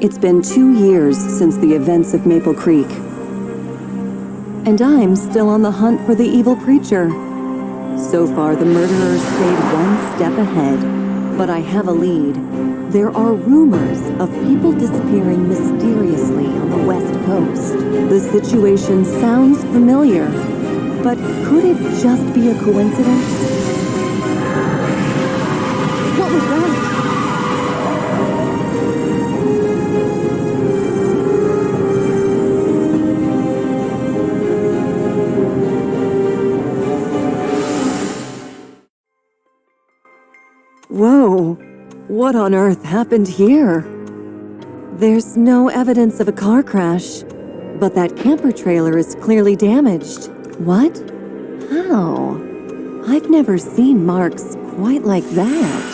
It's been 2 years since the events of Maple Creek. And I'm still on the hunt for the evil preacher. So far, the murderers stayed one step ahead. But I have a lead. There are rumors of people disappearing mysteriously on the West Coast. The situation sounds familiar, but could it just be a coincidence? What was that? Whoa! What on earth happened here? There's no evidence of a car crash, but that camper trailer is clearly damaged. What? How? I've never seen marks quite like that.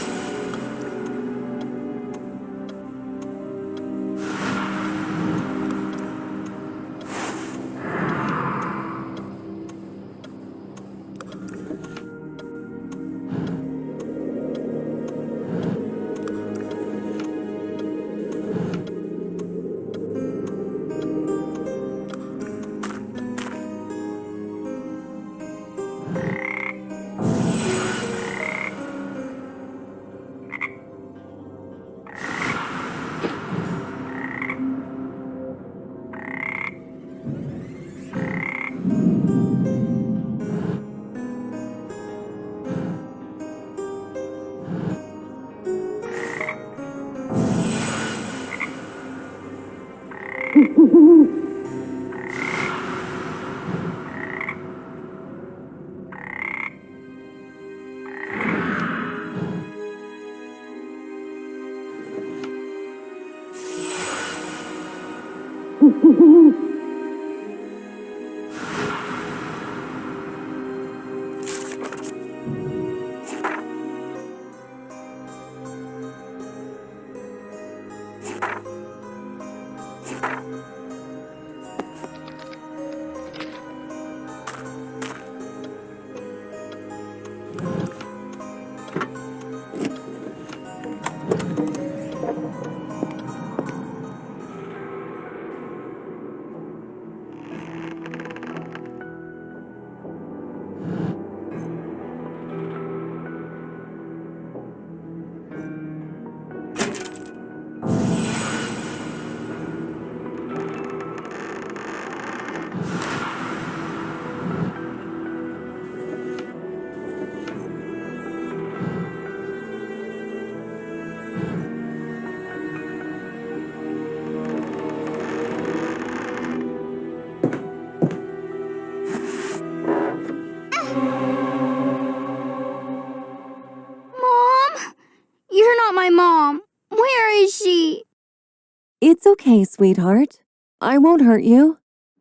It's okay, sweetheart. I won't hurt you.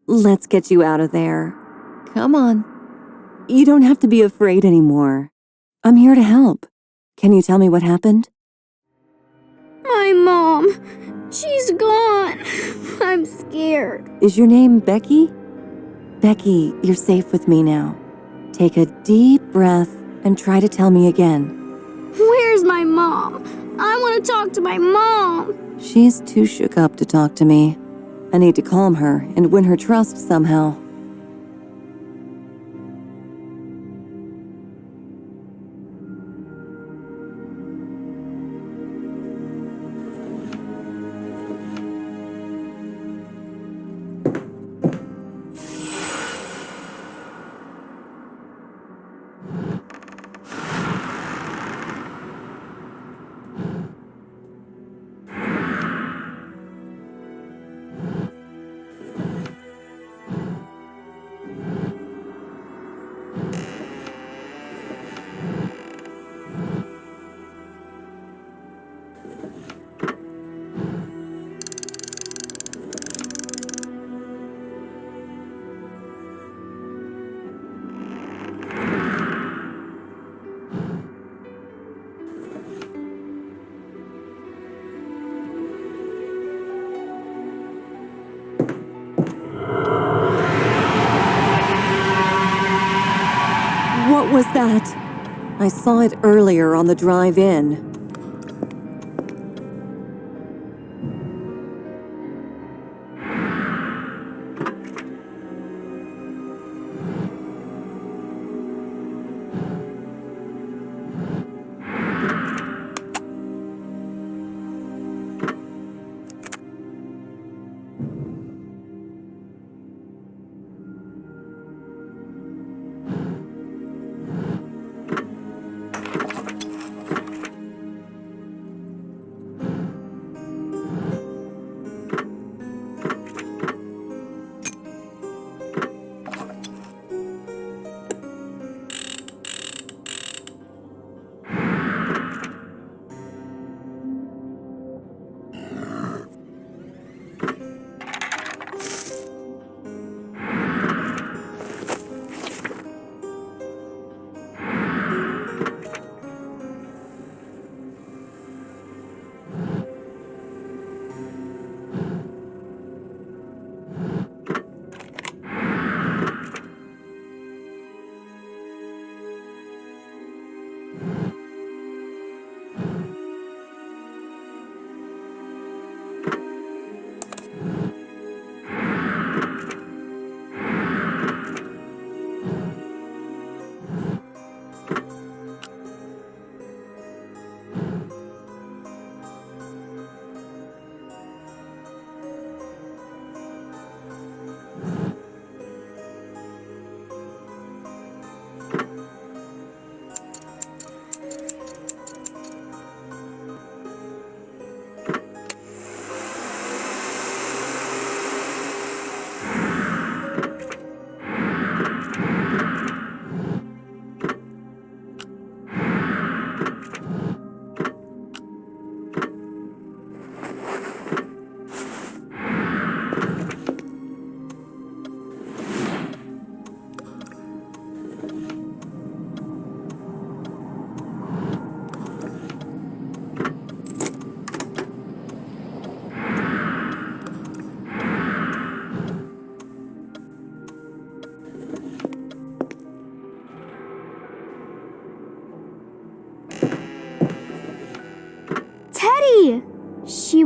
Let's get you out of there. Come on. You don't have to be afraid anymore. I'm here to help. Can you tell me what happened? My mom. She's gone. I'm scared. Is your name Becky? Becky, you're safe with me now. Take a deep breath and try to tell me again. Where's my mom? I want to talk to my mom. She's too shook up to talk to me. I need to calm her and win her trust somehow. What was that? I saw it earlier on the drive-in.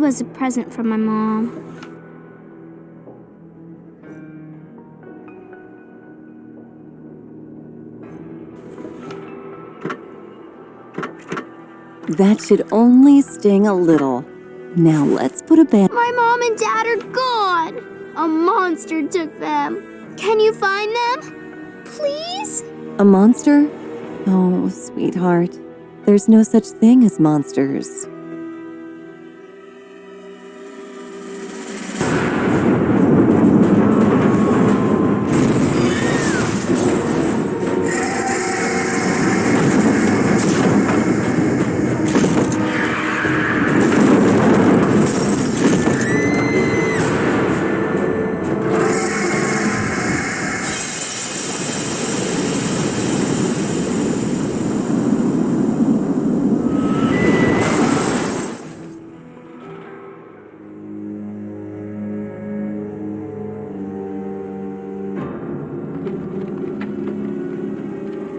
was a present from my mom. That should only sting a little. Now let's put a band. My mom and dad are gone. A monster took them. Can you find them? Please? A monster? Oh, sweetheart. There's no such thing as monsters.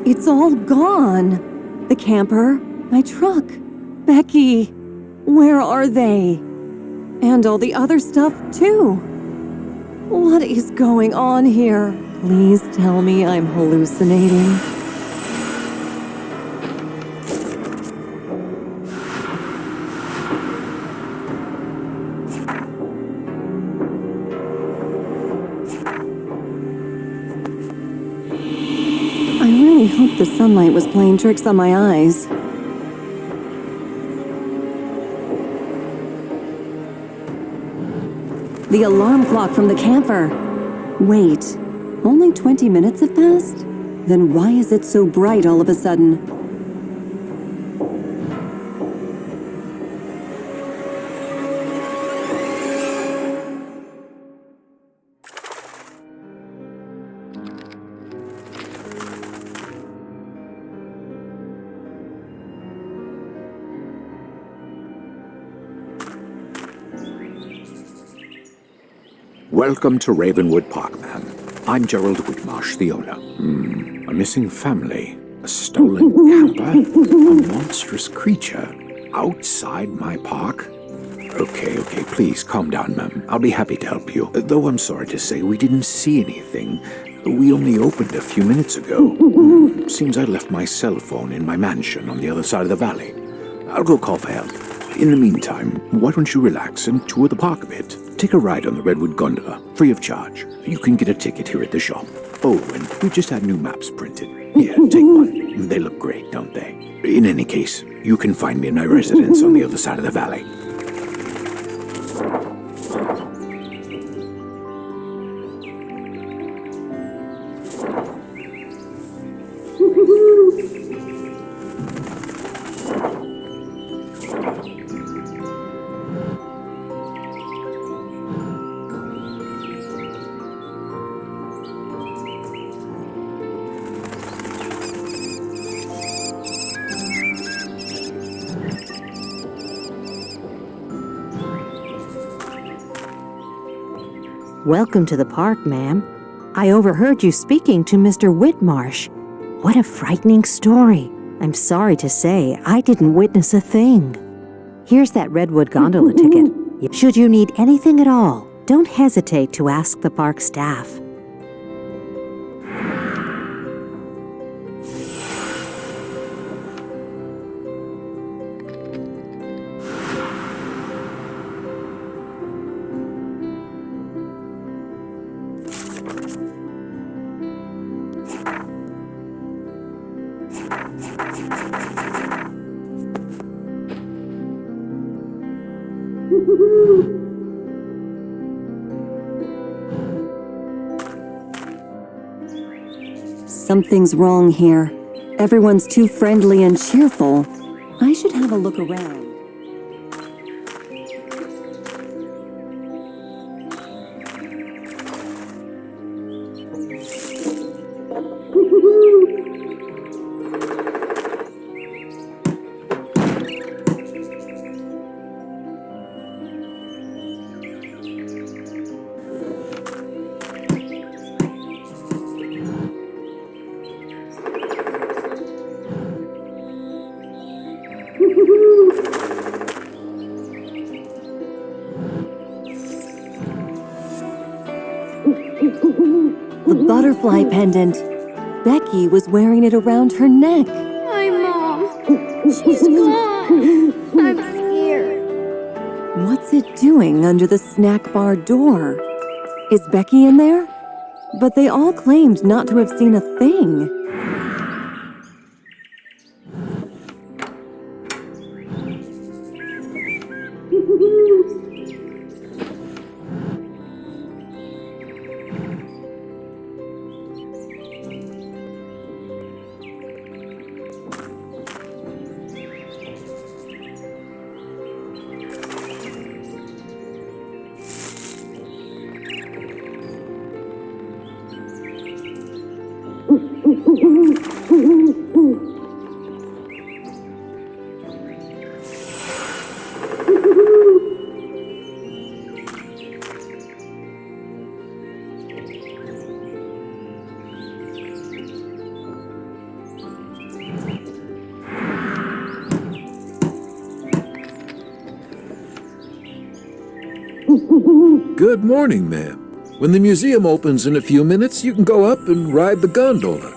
It's all gone. The camper, my truck, Becky. Where are they? And all the other stuff, too. What is going on here? Please tell me I'm hallucinating. I hope the sunlight was playing tricks on my eyes. The alarm clock from the camper. Wait, only 20 minutes have passed? Then why is it so bright all of a sudden? Welcome to Ravenwood Park, ma'am. I'm Gerald Whitmarsh, the owner. A missing family, a stolen camper, a monstrous creature outside my park. Okay, please calm down, ma'am. I'll be happy to help you. Though I'm sorry to say we didn't see anything. We only opened a few minutes ago. Seems I left my cell phone in my mansion on the other side of the valley. I'll go call for help. In the meantime, why don't you relax and tour the park a bit? Take a ride on the Redwood gondola, free of charge. You can get a ticket here at the shop. Oh, and we just had new maps printed. Here, take one. They look great, don't they? In any case, you can find me in my residence on the other side of the valley. Welcome to the park, ma'am. I overheard you speaking to Mr. Whitmarsh. What a frightening story. I'm sorry to say I didn't witness a thing. Here's that Redwood gondola ticket. Should you need anything at all, don't hesitate to ask the park staff. Something's wrong here. Everyone's too friendly and cheerful. I should have a look around. The butterfly pendant. Becky was wearing it around her neck. My mom. She's gone. I'm scared. What's it doing under the snack bar door? Is Becky in there? But they all claimed not to have seen a thing. Good morning, ma'am. When the museum opens in a few minutes, you can go up and ride the gondola.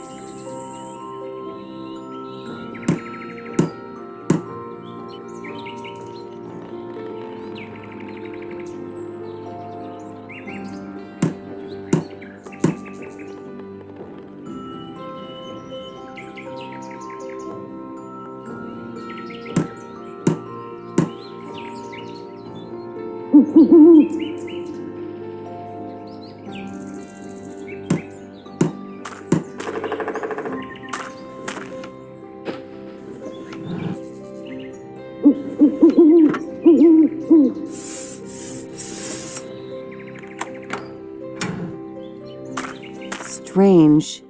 Strange.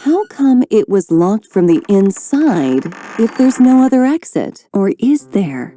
How come it was locked from the inside if there's no other exit? Or is there?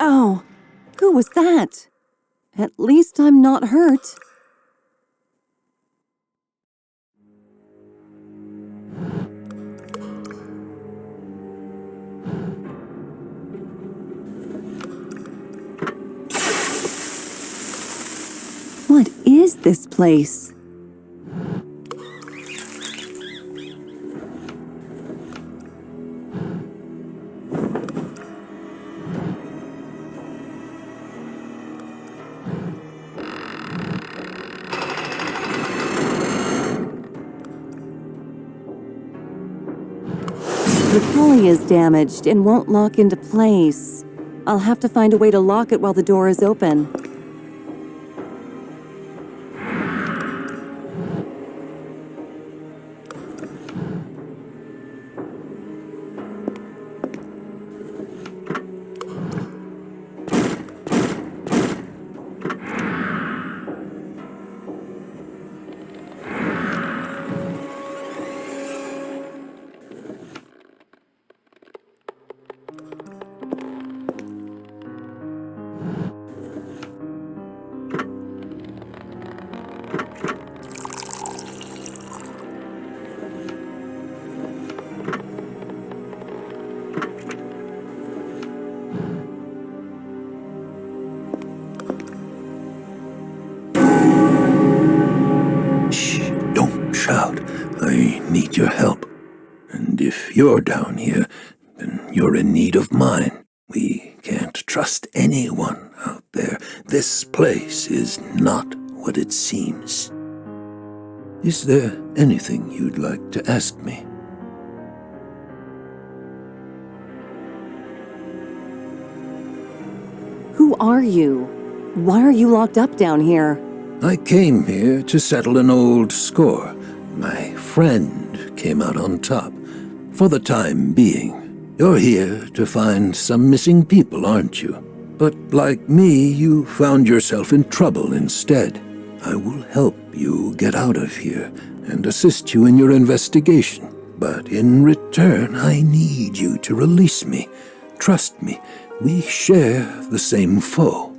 Oh, who was that? At least I'm not hurt. What is this place? The pulley is damaged and won't lock into place. I'll have to find a way to lock it while the door is open. reach out. I need your help. And if you're down here, then you're in need of mine. We can't trust anyone out there. This place is not what it seems. Is there anything you'd like to ask me? Who are you? Why are you locked up down here? I came here to settle an old score. My friend came out on top. For the time being, you're here to find some missing people, aren't you? But like me, you found yourself in trouble instead. I will help you get out of here and assist you in your investigation. But in return, I need you to release me. Trust me, we share the same foe.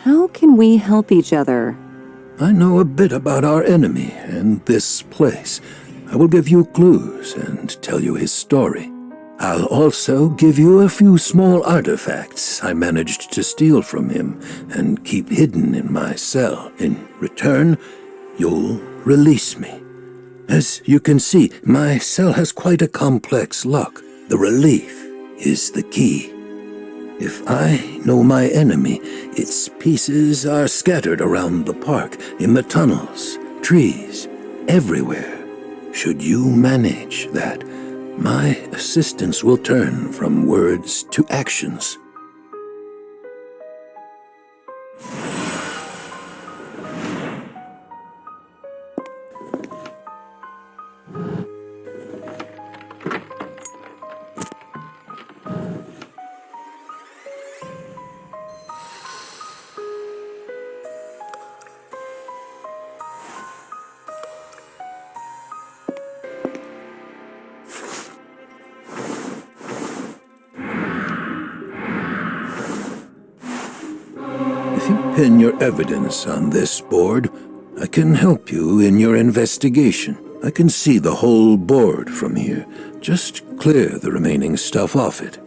How can we help each other? I know a bit about our enemy and this place. I will give you clues and tell you his story. I'll also give you a few small artifacts I managed to steal from him and keep hidden in my cell. In return, you'll release me. As you can see, my cell has quite a complex lock. The relief is the key. If I know my enemy, its pieces are scattered around the park, in the tunnels, trees, everywhere. Should you manage that, my assistance will turn from words to actions. If you pin your evidence on this board, I can help you in your investigation. I can see the whole board from here. Just clear the remaining stuff off it.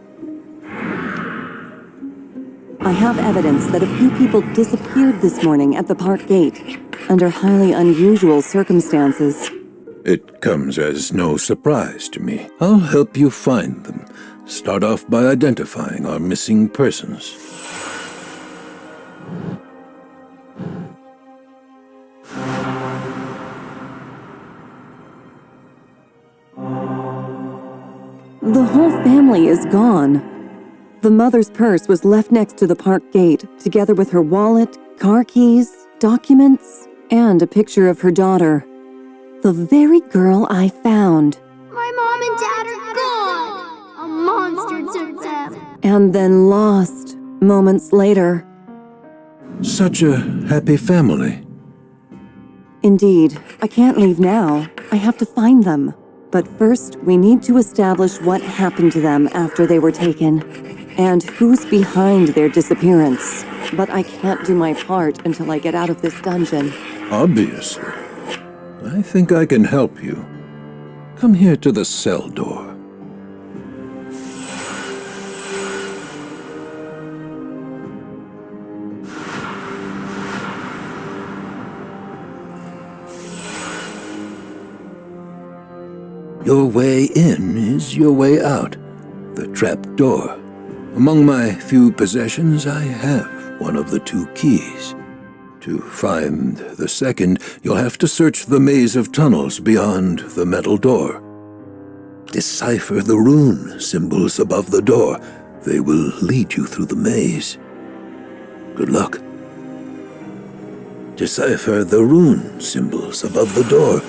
I have evidence that a few people disappeared this morning at the park gate, under highly unusual circumstances. It comes as no surprise to me. I'll help you find them. Start off by identifying our missing persons. The whole family is gone. The mother's purse was left next to the park gate, together with her wallet, car keys, documents, and a picture of her daughter. The very girl I found. My mom and dad are gone. A monster took them. And then lost, moments later. Such a happy family. Indeed, I can't leave now. I have to find them. But first, we need to establish what happened to them after they were taken, and who's behind their disappearance. But I can't do my part until I get out of this dungeon. Obviously. I think I can help you. Come here to the cell door. Your way in is your way out, the trap door. Among my few possessions, I have one of the two keys. To find the second, you'll have to search the maze of tunnels beyond the metal door. Decipher the rune symbols above the door. They will lead you through the maze. Good luck. Decipher the rune symbols above the door.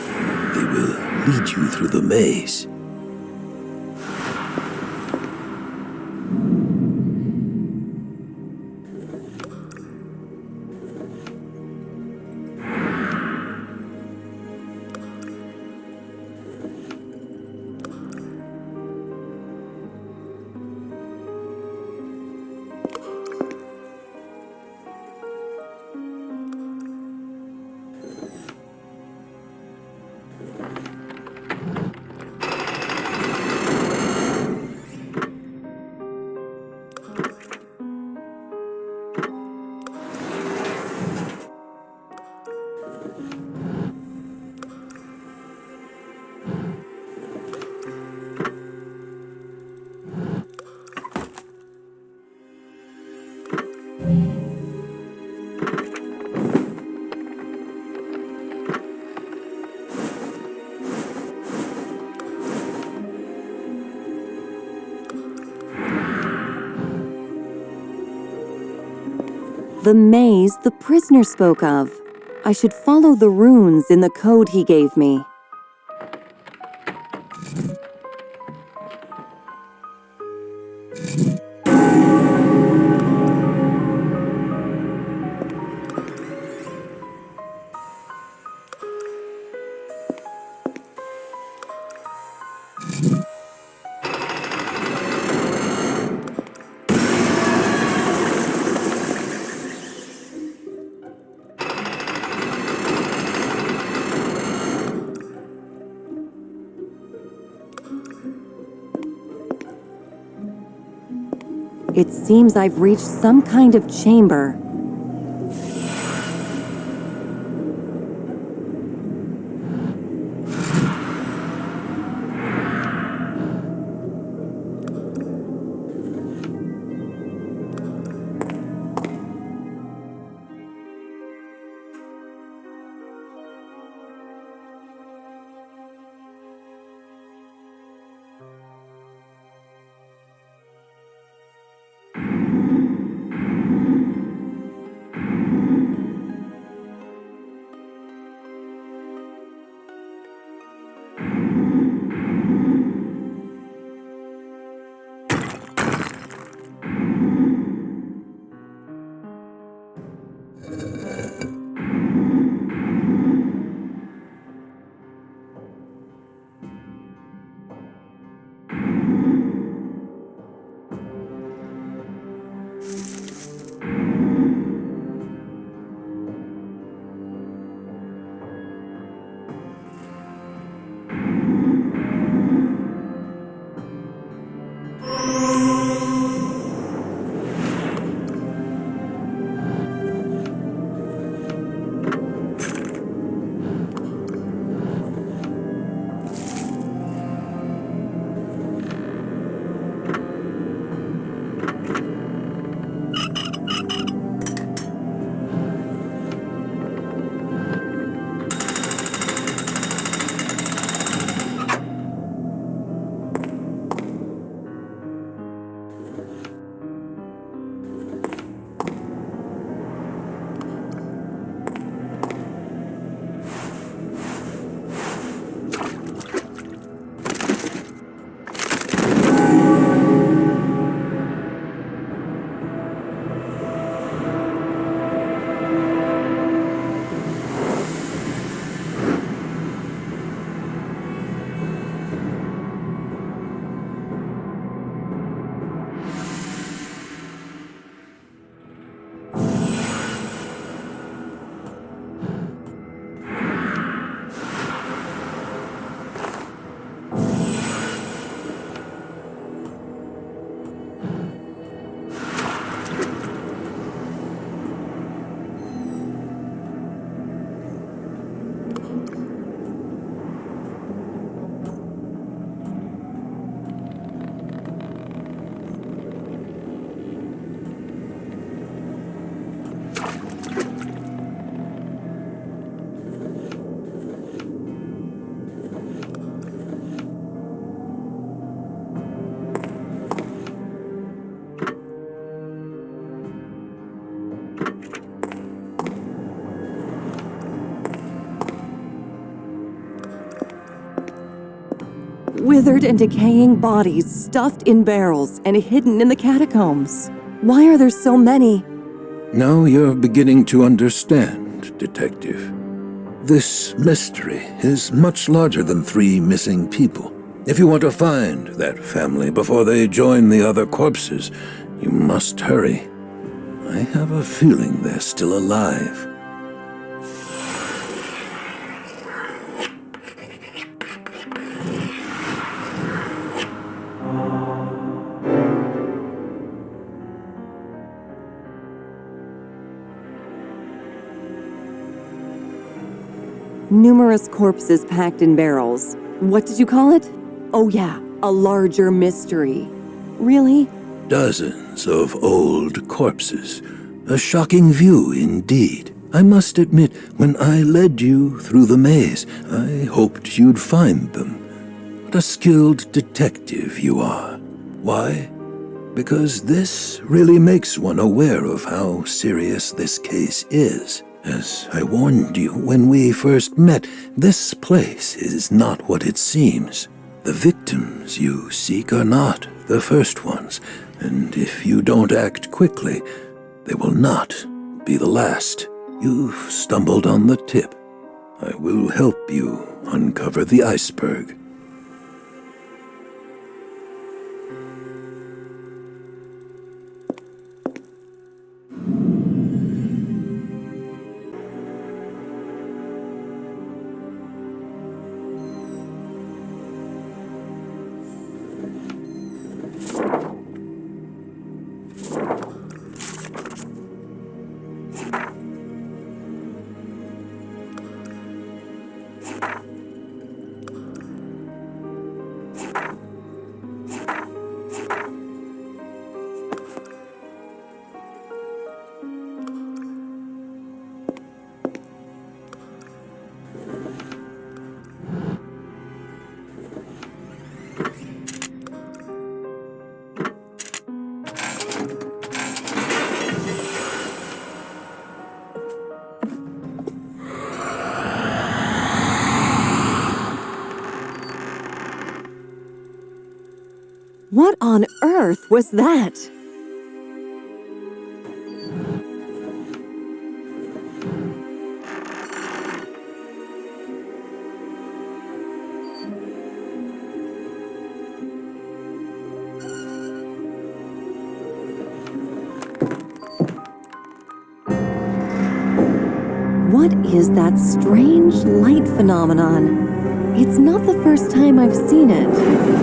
They will lead you through the maze. The maze the prisoner spoke of. I should follow the runes in the code he gave me. It seems I've reached some kind of chamber. Withered and decaying bodies stuffed in barrels and hidden in the catacombs. Why are there so many? Now you're beginning to understand, Detective. This mystery is much larger than 3 missing people. If you want to find that family before they join the other corpses, you must hurry. I have a feeling they're still alive. Numerous corpses packed in barrels. What did you call it? Oh yeah, a larger mystery. Really? Dozens of old corpses. A shocking view indeed. I must admit, when I led you through the maze, I hoped you'd find them. What a skilled detective you are. Why? because this really makes one aware of how serious this case is. As I warned you when we first met, this place is not what it seems. The victims you seek are not the first ones, and if you don't act quickly, they will not be the last. You've stumbled on the tip. I will help you uncover the iceberg. What on earth was that? What is that strange light phenomenon? It's not the first time I've seen it.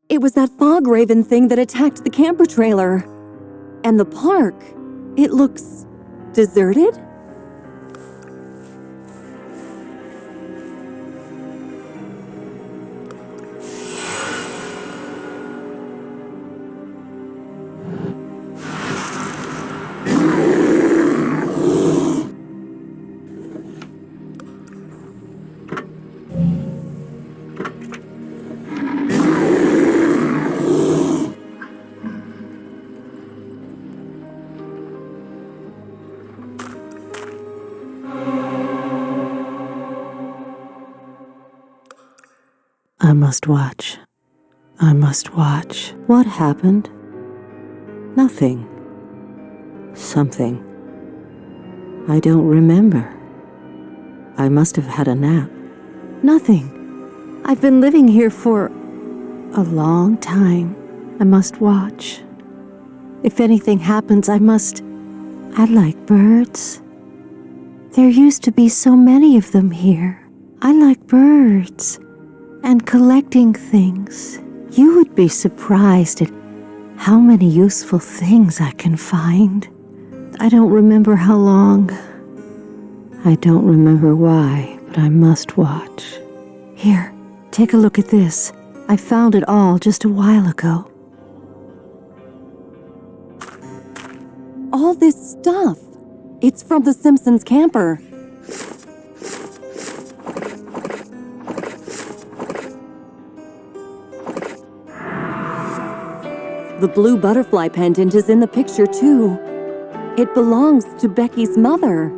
It was that fog raven thing that attacked the camper trailer. And the park, it looks deserted? I must watch. I must watch. What happened? Nothing. Something. I don't remember. I must have had a nap. Nothing. I've been living here for a long time. I must watch. If anything happens, I like birds. There used to be so many of them here. I like birds. And collecting things. You would be surprised at how many useful things I can find. I don't remember how long. I don't remember why, but I must watch. Here, take a look at this. I found it all just a while ago. All this stuff. It's from the Simpsons camper. The blue butterfly pendant is in the picture, too. It belongs to Becky's mother.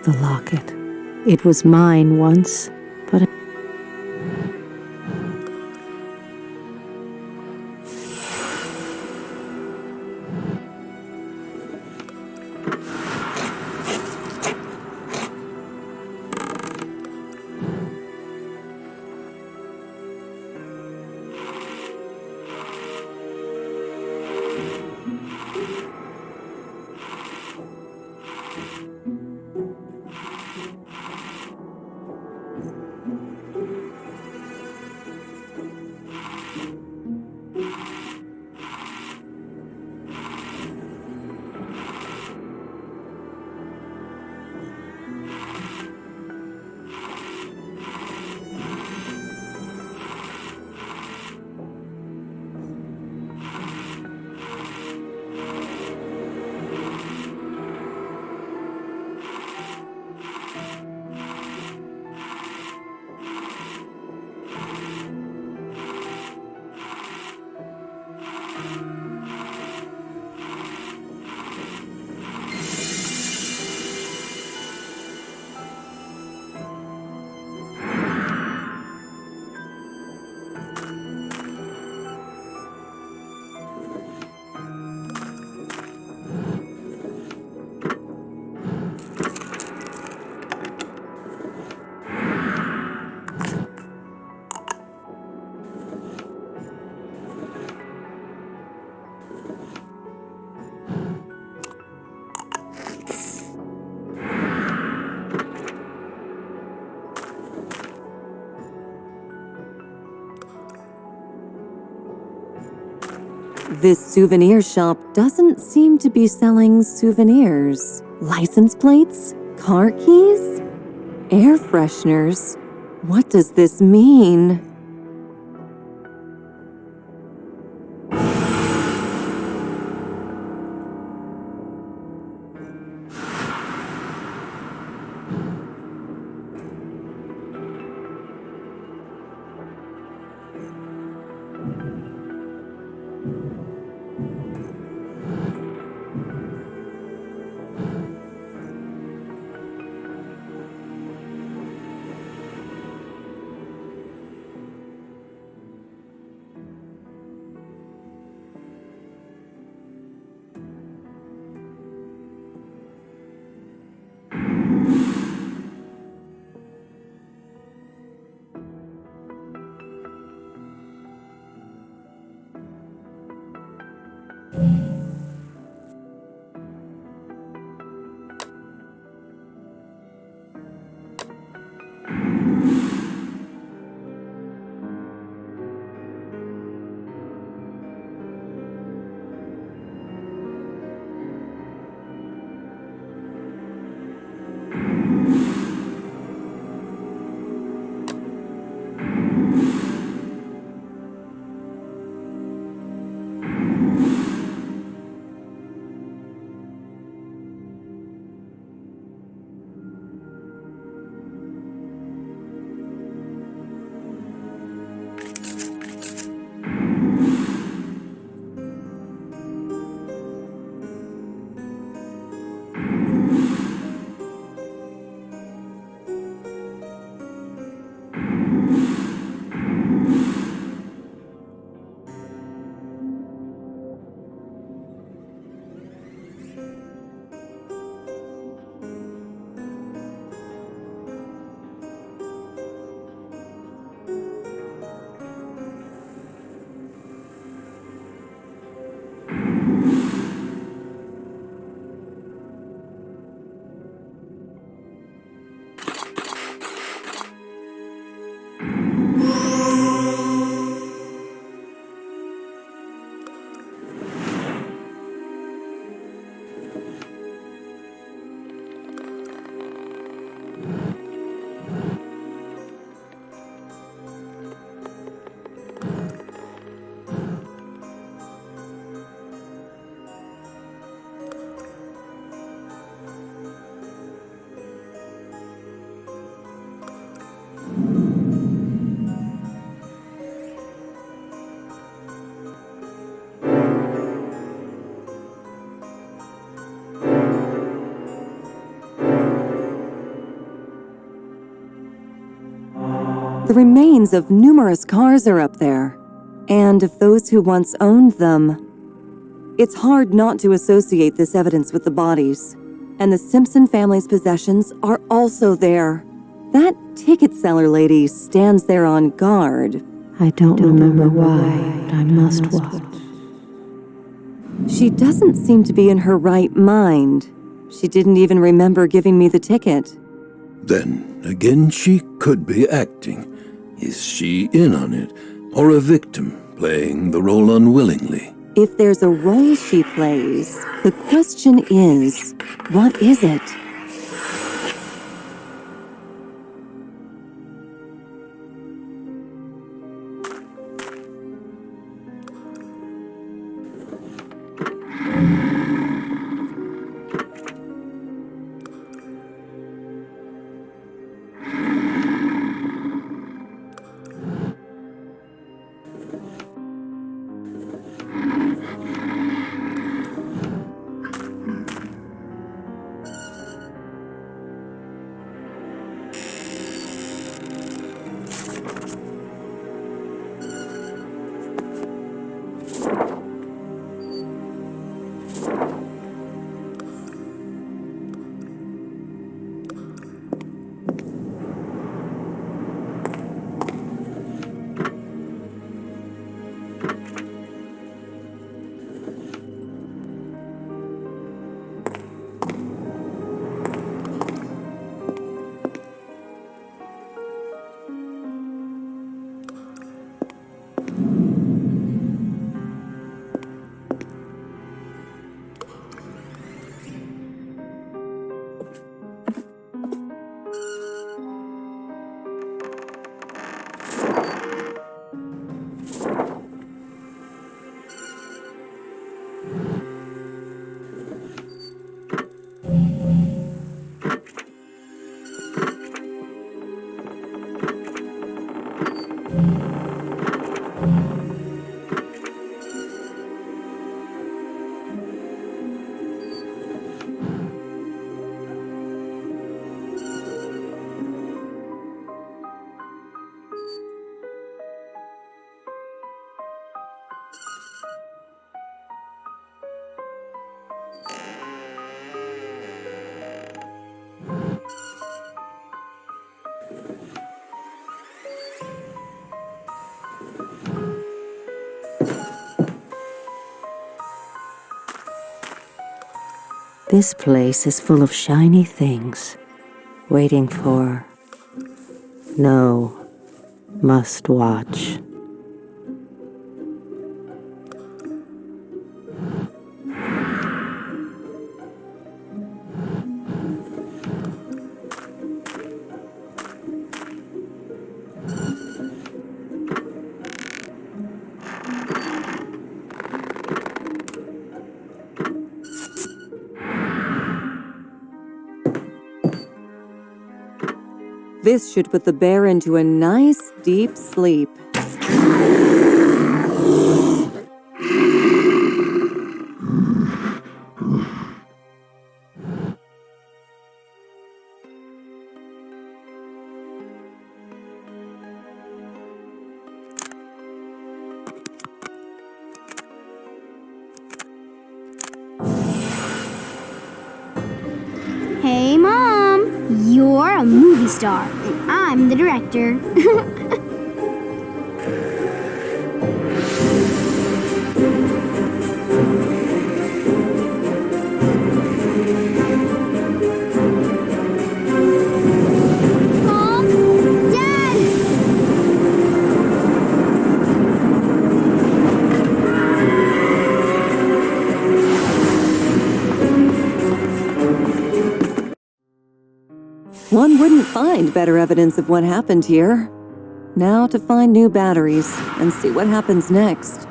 The locket. It was mine once, but This souvenir shop doesn't seem to be selling souvenirs. License plates? Car keys? Air fresheners? What does this mean? The remains of numerous cars are up there, and of those who once owned them. It's hard not to associate this evidence with the bodies, and the Simpson family's possessions are also there. That ticket seller lady stands there on guard. I don't remember why, but I must watch. She doesn't seem to be in her right mind. She didn't even remember giving me the ticket. Then, again, she could be acting. Is she in on it, or a victim playing the role unwillingly? If there's a role she plays, the question is, what is it? This place is full of shiny things, waiting for... No, must watch. This should put the bear into a nice, deep sleep. Hey, Mom! You're a movie star, and I'm the director. Mom? Dad! One wouldn't find better evidence of what happened here. Now to find new batteries and see what happens next.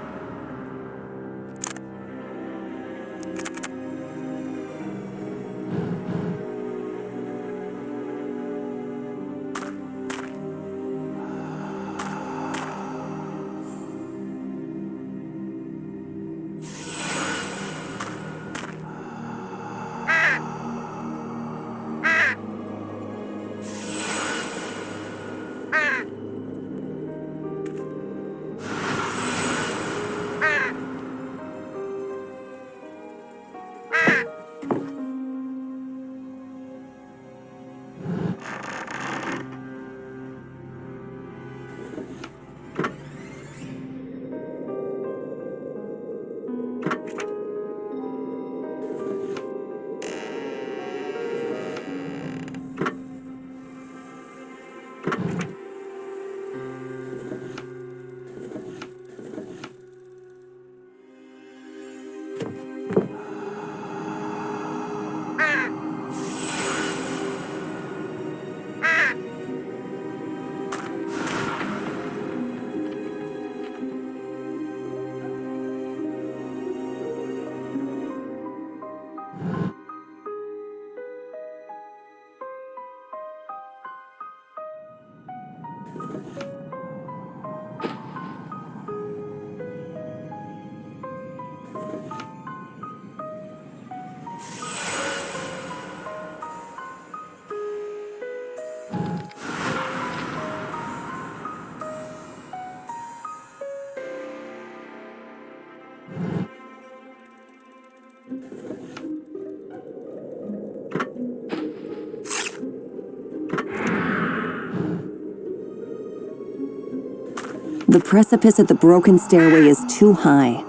The precipice at the broken stairway is too high.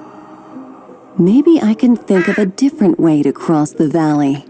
Maybe I can think of a different way to cross the valley.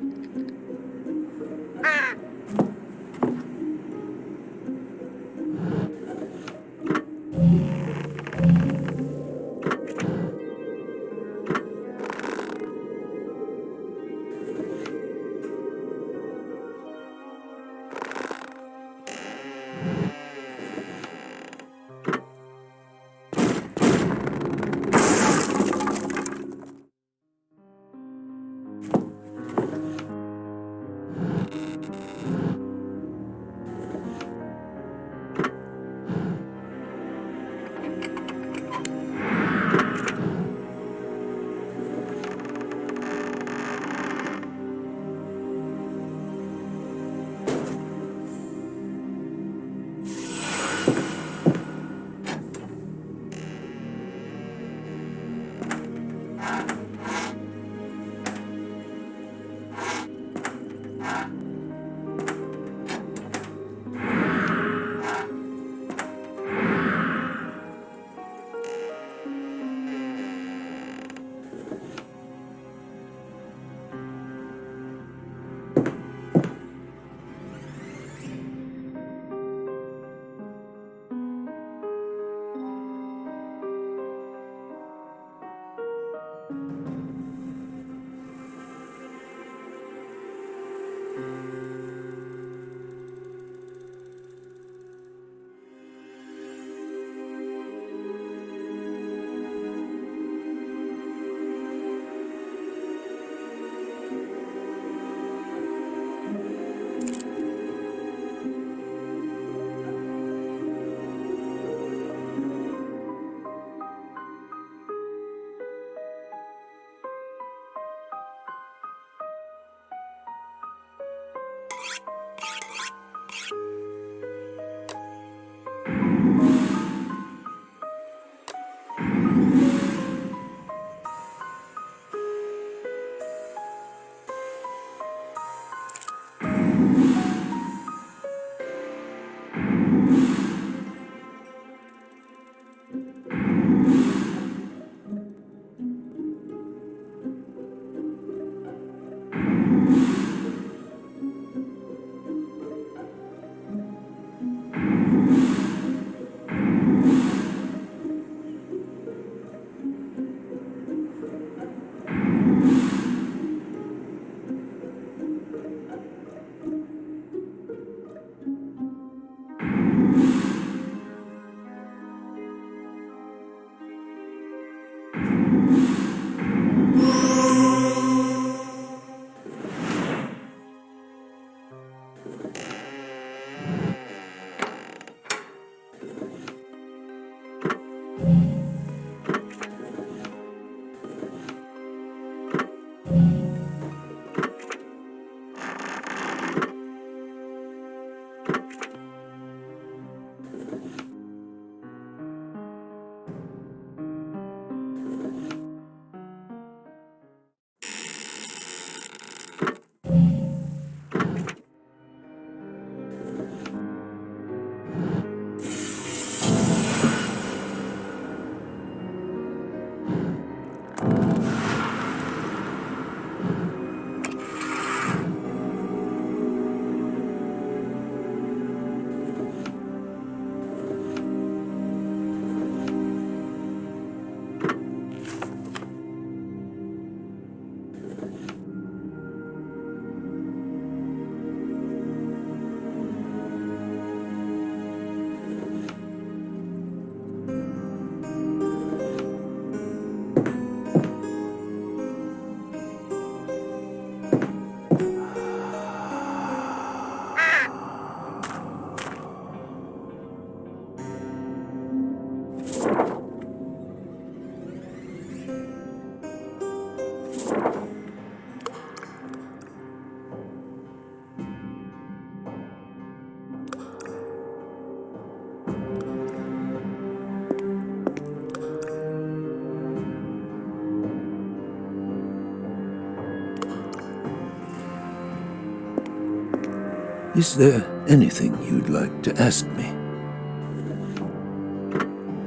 Is there anything you'd like to ask me?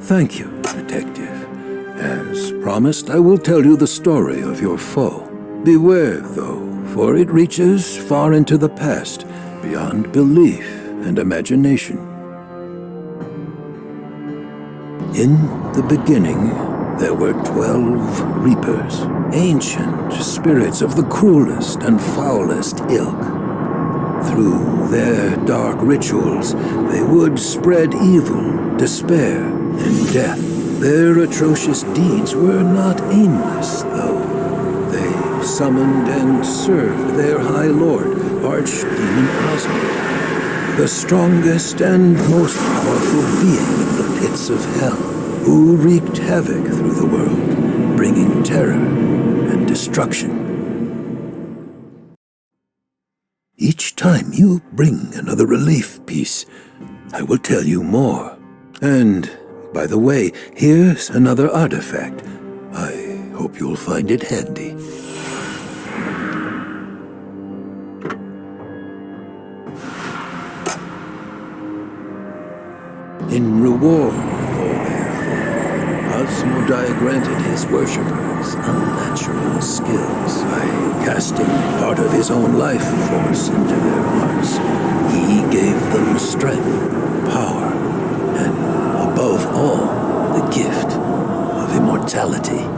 Thank you, Detective. As promised, I will tell you the story of your foe. Beware, though, for it reaches far into the past, beyond belief and imagination. In the beginning, there were 12 reapers, ancient spirits of the cruelest and foulest ilk. Through their dark rituals, they would spread evil, despair, and death. Their atrocious deeds were not aimless, though. They summoned and served their High Lord, Archdemon Osmond, the strongest and most powerful being in the pits of hell, who wreaked havoc through the world, bringing terror and destruction. Each time you bring another relief piece, I will tell you more. And, by the way, here's another artifact. I hope you'll find it handy. In reward for their Osmodai granted his worshippers unnatural skills by casting part of his own life force into their hearts. He gave them strength, power, and above all, the gift of immortality.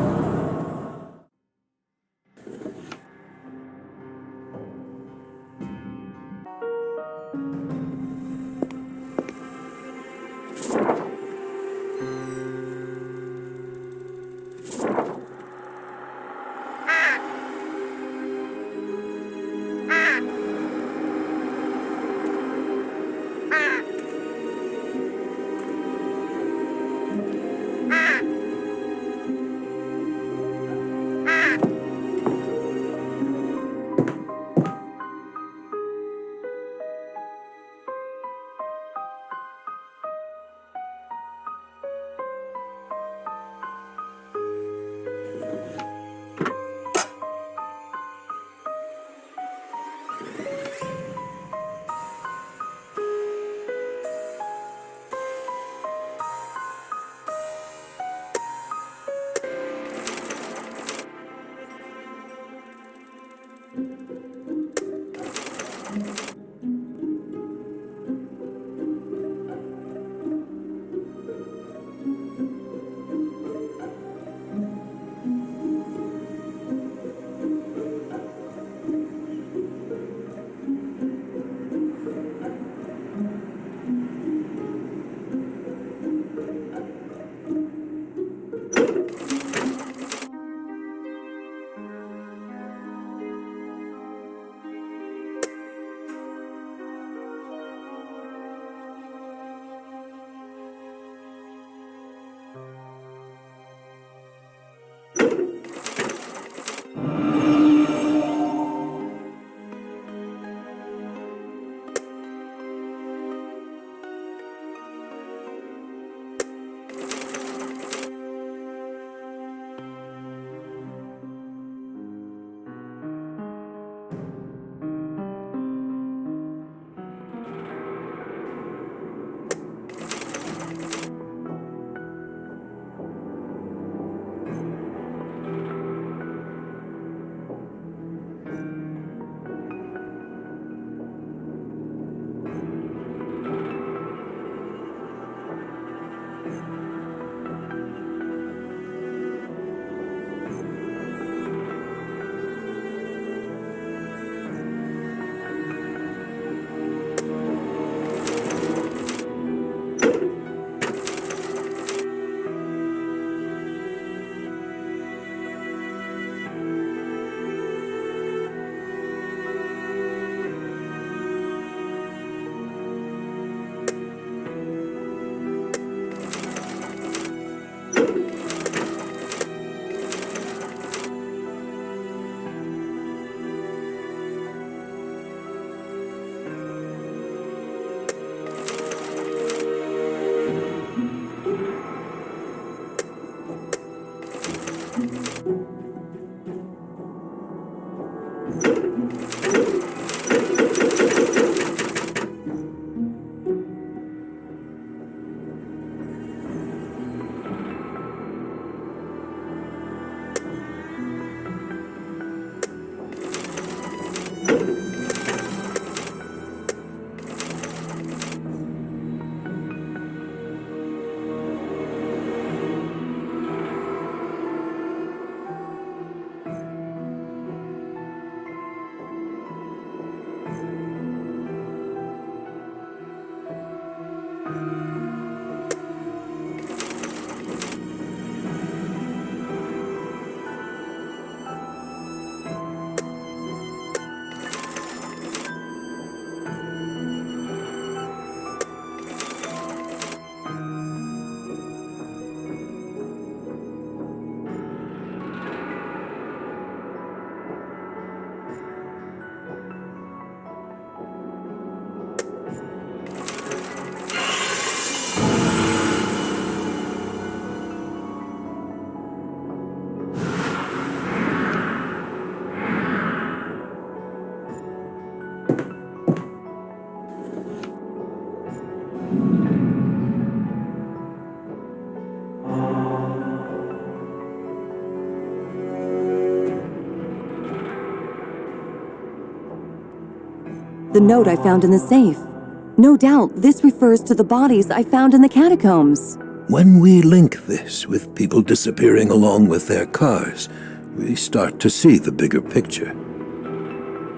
The note I found in the safe. No doubt this refers to the bodies I found in the catacombs. When we link this with people disappearing along with their cars, we start to see the bigger picture.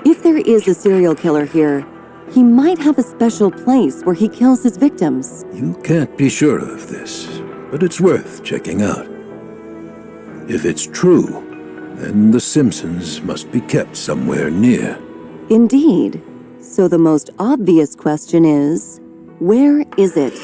If there is a serial killer here, he might have a special place where he kills his victims. You can't be sure of this, but it's worth checking out. If it's true, then the Simpsons must be kept somewhere near. Indeed. So the most obvious question is, where is it?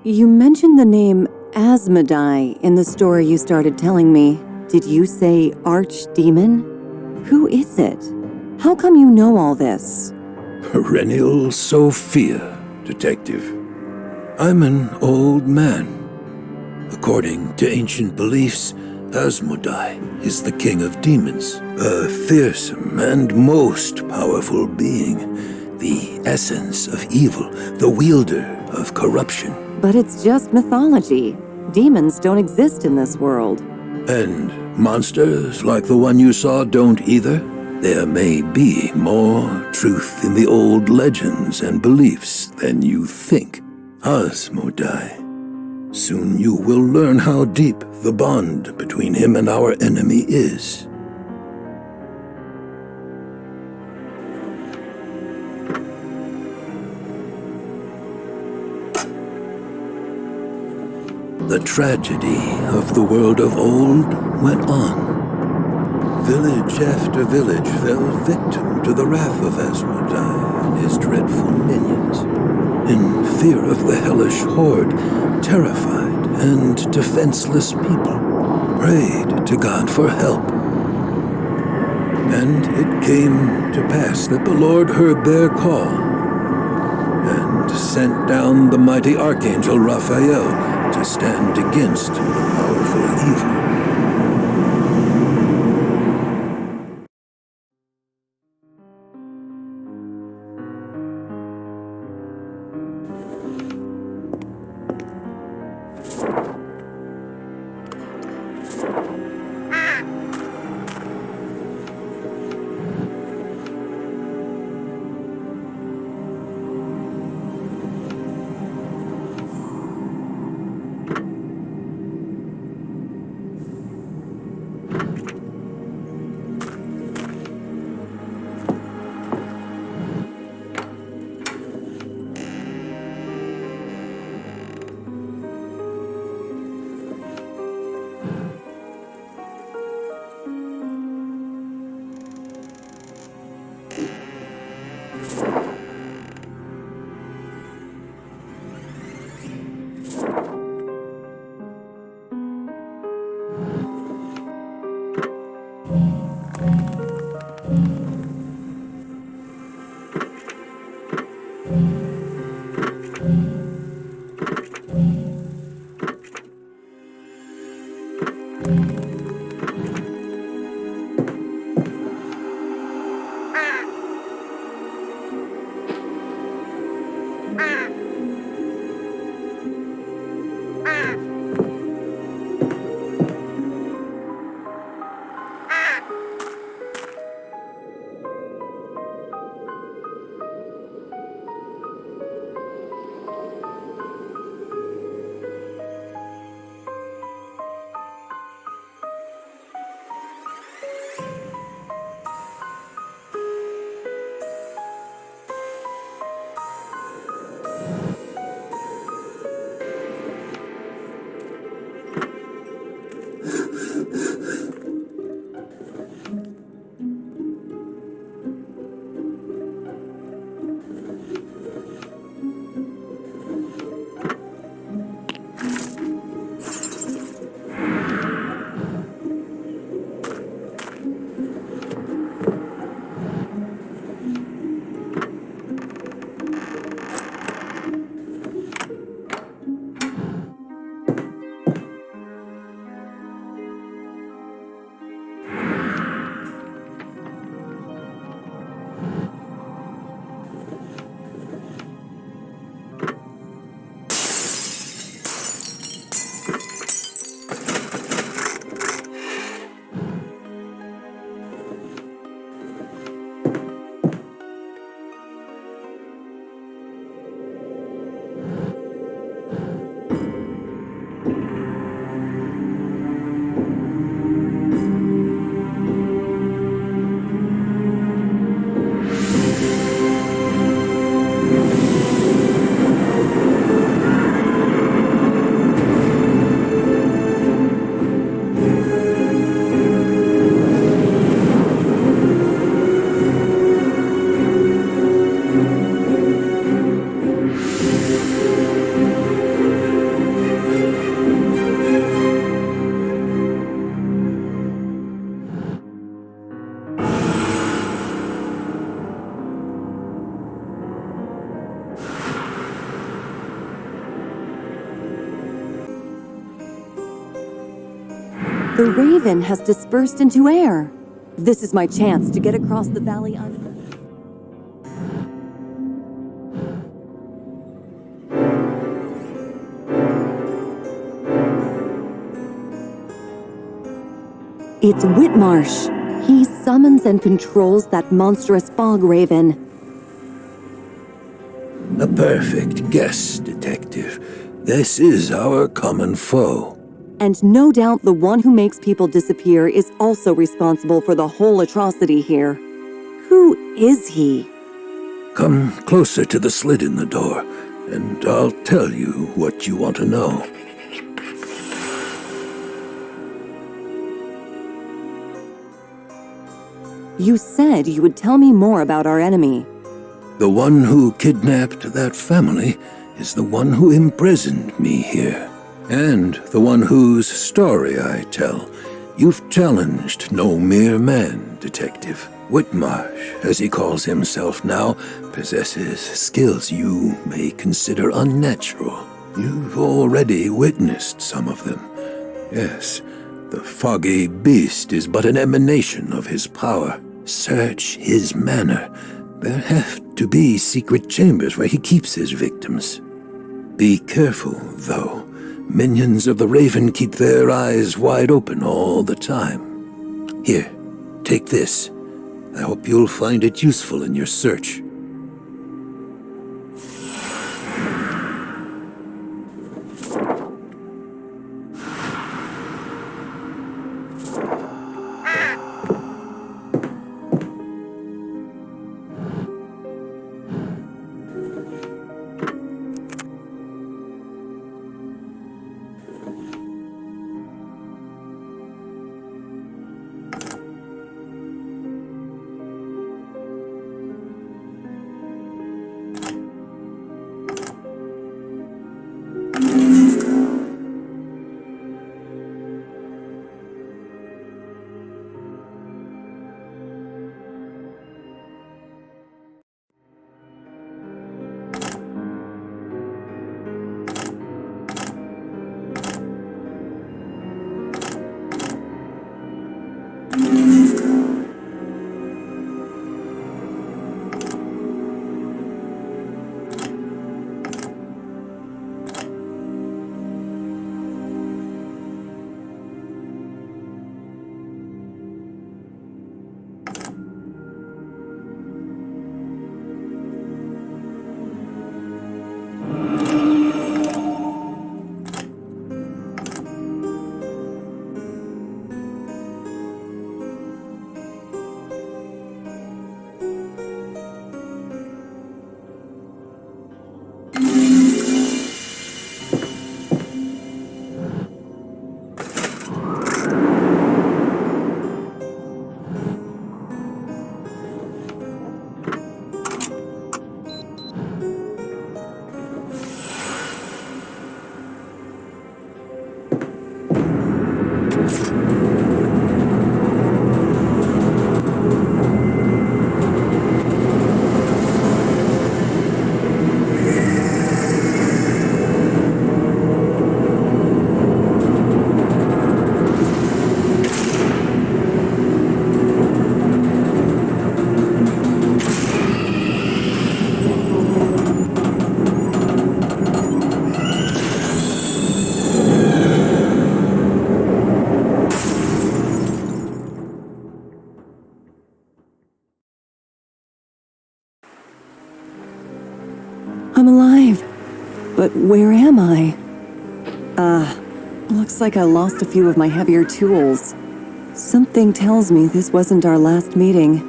You mentioned the name Asmodai in the story you started telling me. Did you say archdemon? Who is it? How come you know all this? Perennial Sophia, detective. I'm an old man. According to ancient beliefs, Asmodai is the king of demons, a fearsome and most powerful being, the essence of evil, the wielder of corruption. But it's just mythology. Demons don't exist in this world. And monsters like the one you saw don't either? There may be more truth in the old legends and beliefs than you think. Asmodai. Soon you will learn how deep the bond between him and our enemy is. The tragedy of the world of old went on. Village after village fell victim to the wrath of Asmodai and his dreadful minions. In fear of the hellish horde, terrified and defenseless people prayed to God for help. And it came to pass that the Lord heard their call and sent down the mighty archangel Raphael to stand against the powerful evil. The raven has dispersed into air. This is my chance to get across the valley under. It's Whitmarsh. He summons and controls that monstrous fog raven. A perfect guess, Detective. This is our common foe. And no doubt the one who makes people disappear is also responsible for the whole atrocity here. Who is he? Come closer to the slit in the door, and I'll tell you what you want to know. You said you would tell me more about our enemy. The one who kidnapped that family is the one who imprisoned me here. And the one whose story I tell. You've challenged no mere man, Detective. Whitmarsh, as he calls himself now, possesses skills you may consider unnatural. You've already witnessed some of them. Yes, the foggy beast is but an emanation of his power. Search his manor. There have to be secret chambers where he keeps his victims. Be careful, though. Minions of the Raven keep their eyes wide open all the time. Here, take this. I hope you'll find it useful in your search. I'm alive. But where am I? Looks like I lost a few of my heavier tools. Something tells me this wasn't our last meeting.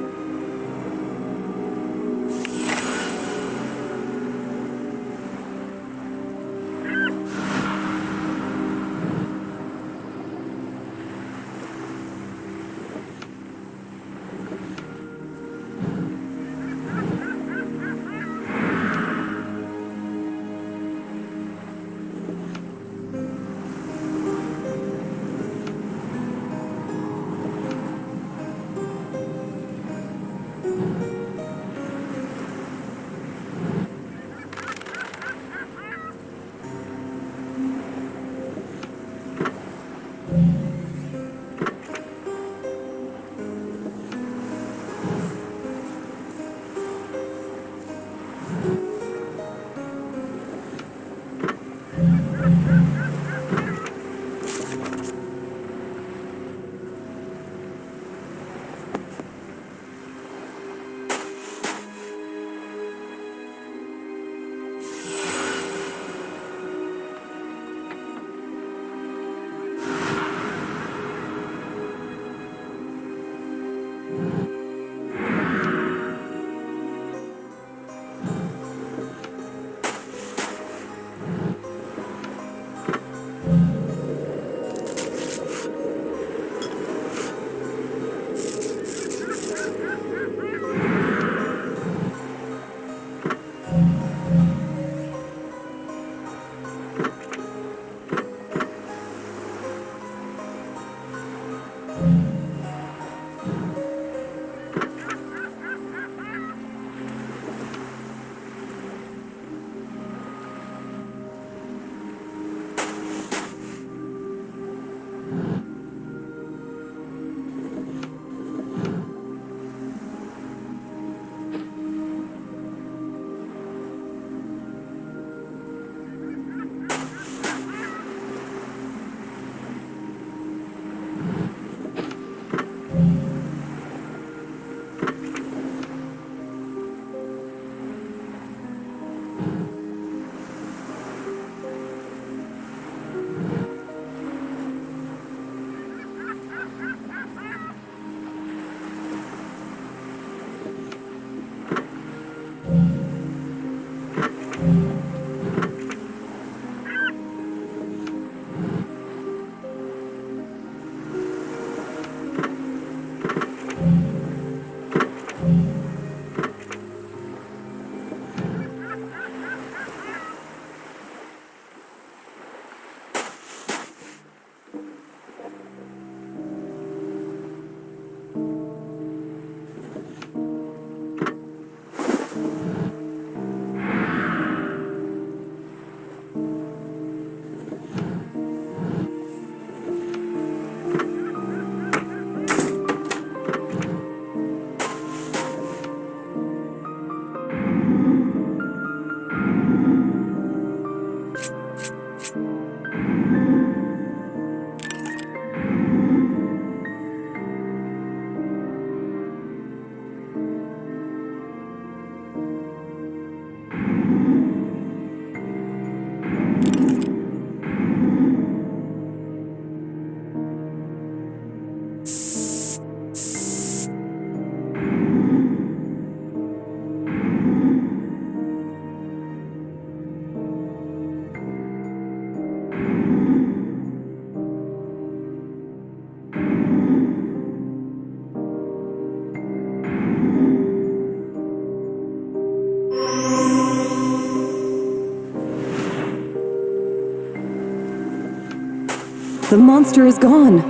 The monster is gone.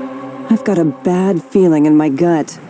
I've got a bad feeling in my gut.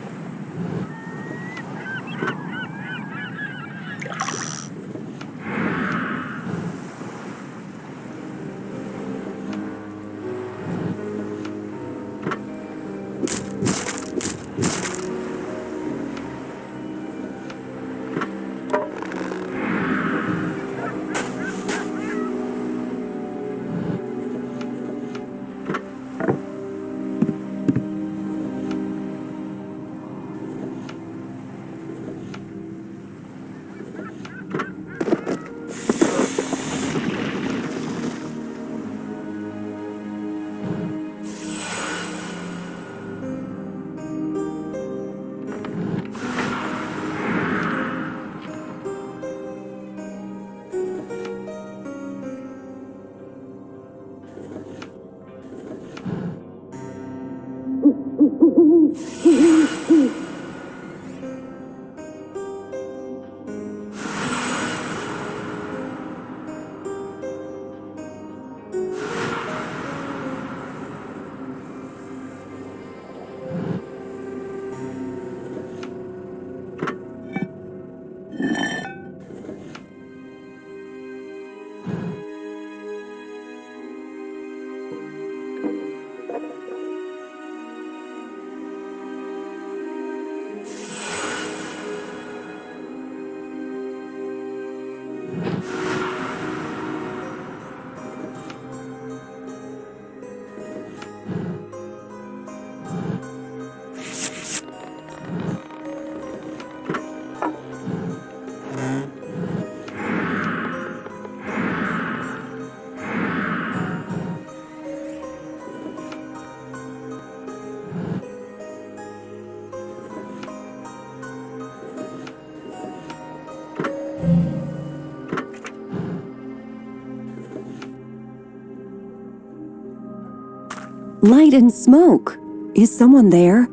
Light and smoke. Is someone there?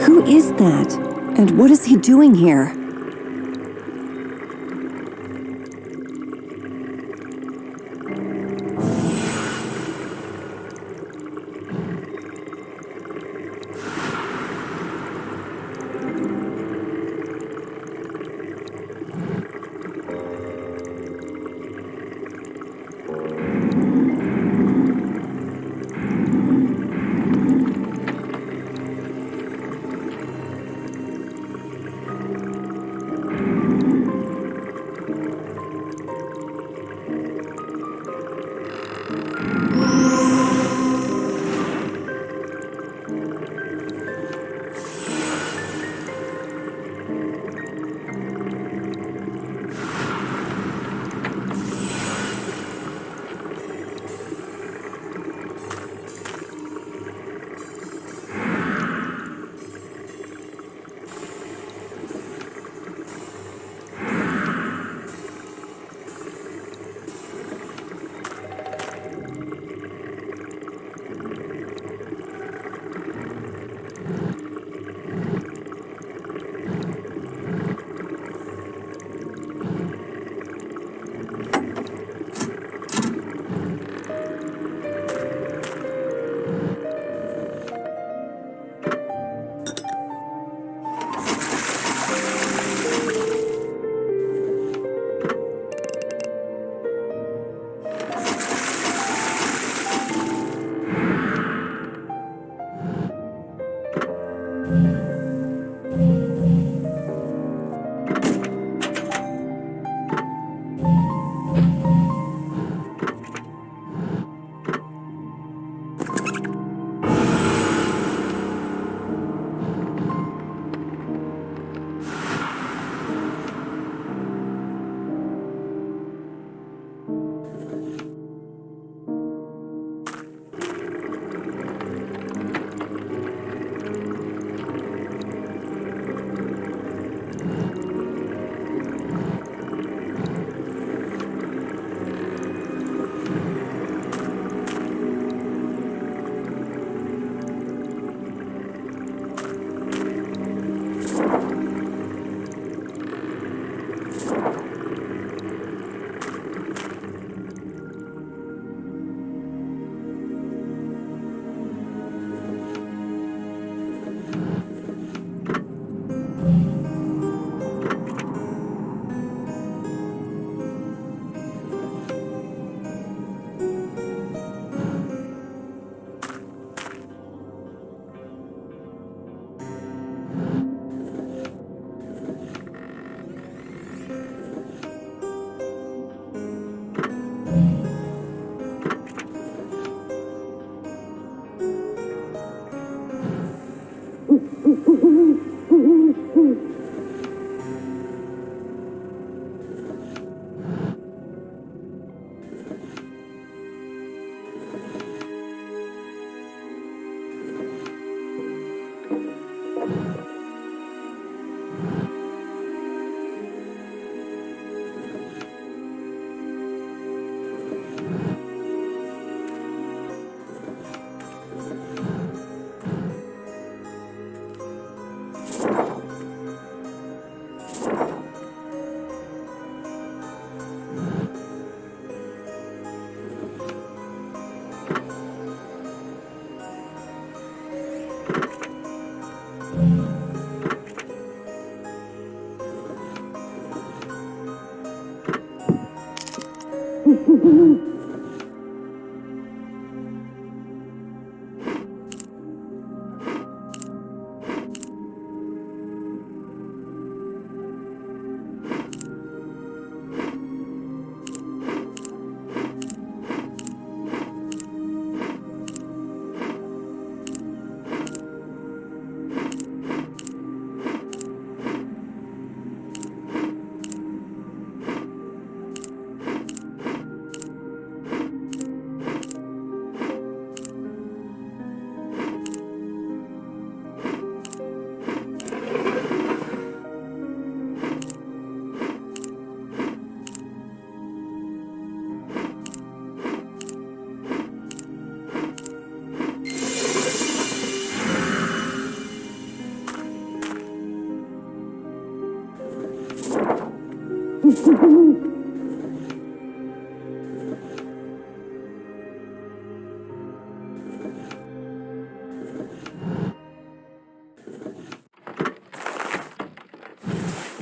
Who is that? And what is he doing here?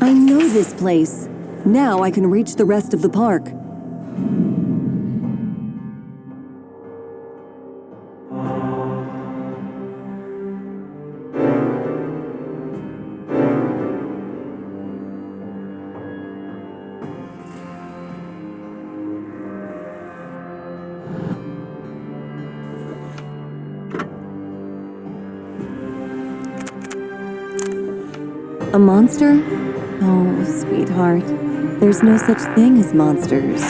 I know this place. Now I can reach the rest of the park. A monster? Oh, sweetheart. There's no such thing as monsters.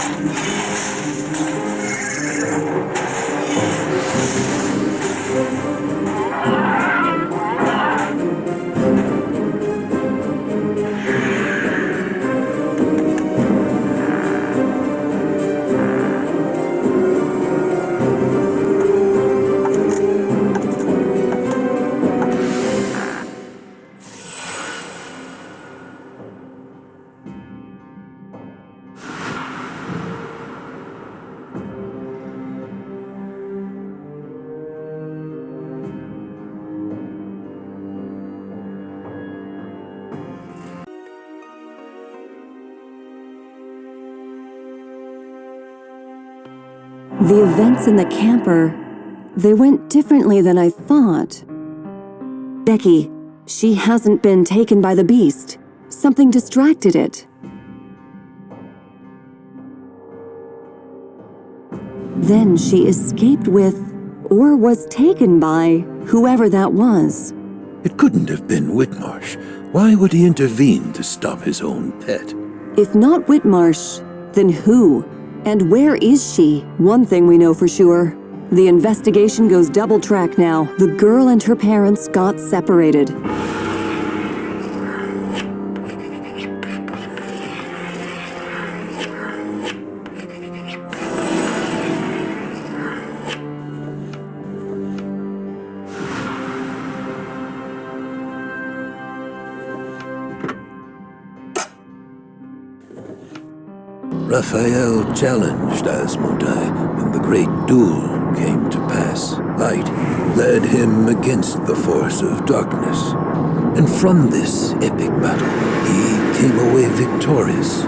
The events in the camper, they went differently than I thought. Becky, she hasn't been taken by the beast. Something distracted it. Then she escaped with, or was taken by, whoever that was. It couldn't have been Whitmarsh. Why would he intervene to stop his own pet? If not Whitmarsh, then who? And where is she? One thing we know for sure. The investigation goes double track now. The girl and her parents got separated. Raphael challenged Asmodai, and the great duel came to pass. Light led him against the force of darkness. And from this epic battle, he came away victorious.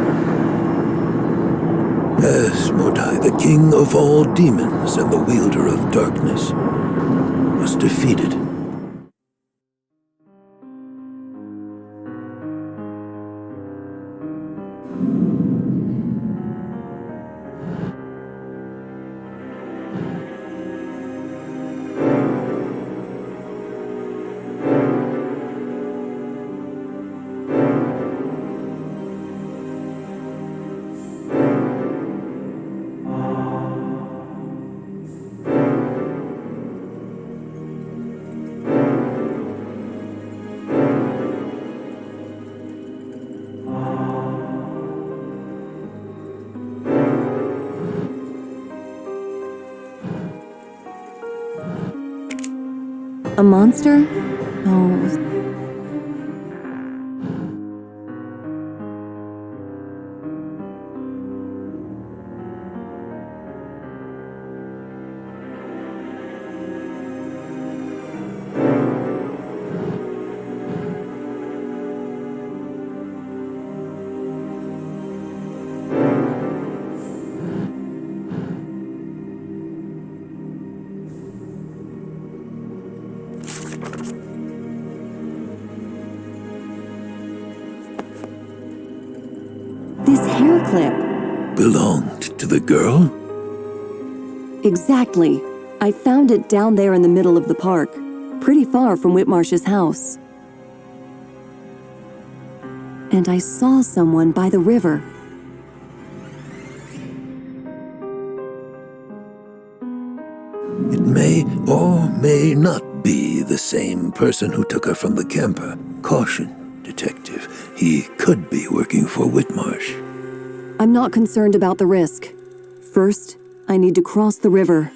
Asmodai, the king of all demons and the wielder of darkness, was defeated. A monster? Oh. belonged to the girl? Exactly. I found it down there in the middle of the park, pretty far from Whitmarsh's house. And I saw someone by the river. It may or may not be the same person who took her from the camper. Caution, detective. He could be working for Whitmarsh. I'm not concerned about the risk. First, I need to cross the river.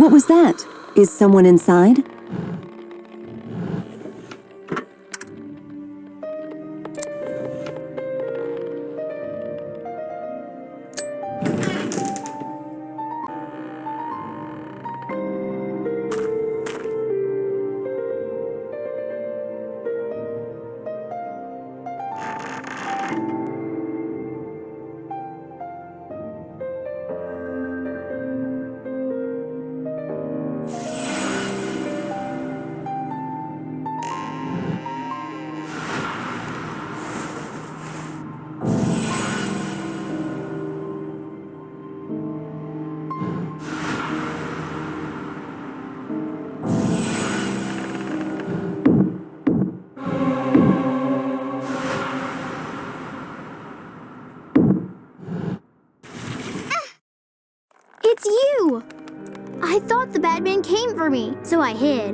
What was that? Is someone inside? I thought the bad man came for me, so I hid.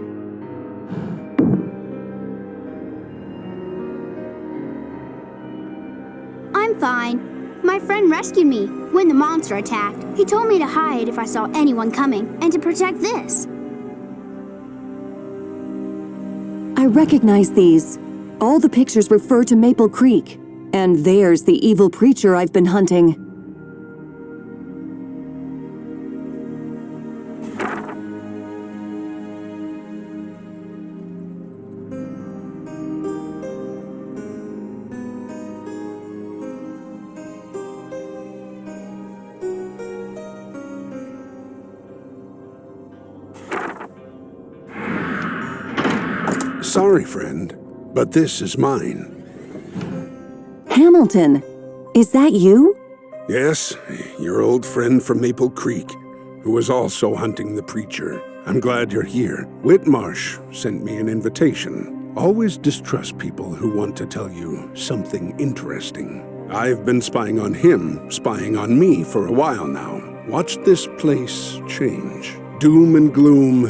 I'm fine. My friend rescued me when the monster attacked. He told me to hide if I saw anyone coming and to protect this. I recognize these. All the pictures refer to Мэйпл Крик. And there's the evil preacher I've been hunting. Sorry, friend, but this is mine. Hamilton, is that you? Yes, your old friend from Мэйпл Creek, who was also hunting the preacher. I'm glad you're here. Whitmarsh sent me an invitation. Always distrust people who want to tell you something interesting. I've been spying on him, spying on me for a while now. Watch this place change. Doom and gloom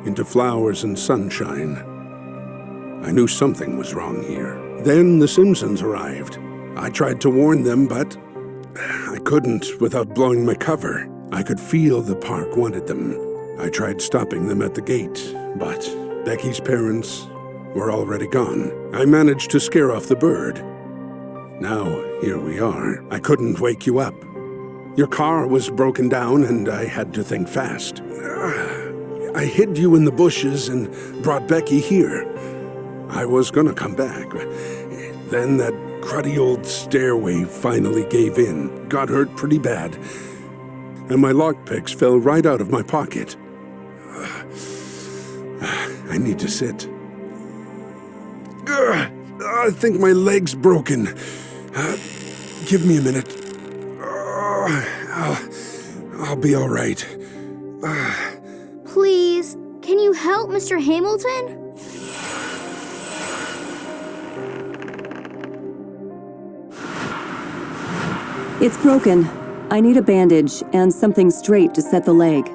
into flowers and sunshine. I knew something was wrong here. Then the Simpsons arrived. I tried to warn them, but I couldn't without blowing my cover. I could feel the park wanted them. I tried stopping them at the gate, but Becky's parents were already gone. I managed to scare off the bird. Now, here we are. I couldn't wake you up. Your car was broken down and I had to think fast. I hid you in the bushes and brought Becky here. I was gonna come back. Then that cruddy old stairway finally gave in. Got hurt pretty bad. And my lockpicks fell right out of my pocket. I need to sit. I think my leg's broken. Give me a minute. I'll be all right. Please, can you help Mr. Hamilton? It's broken. I need a bandage and something straight to set the leg.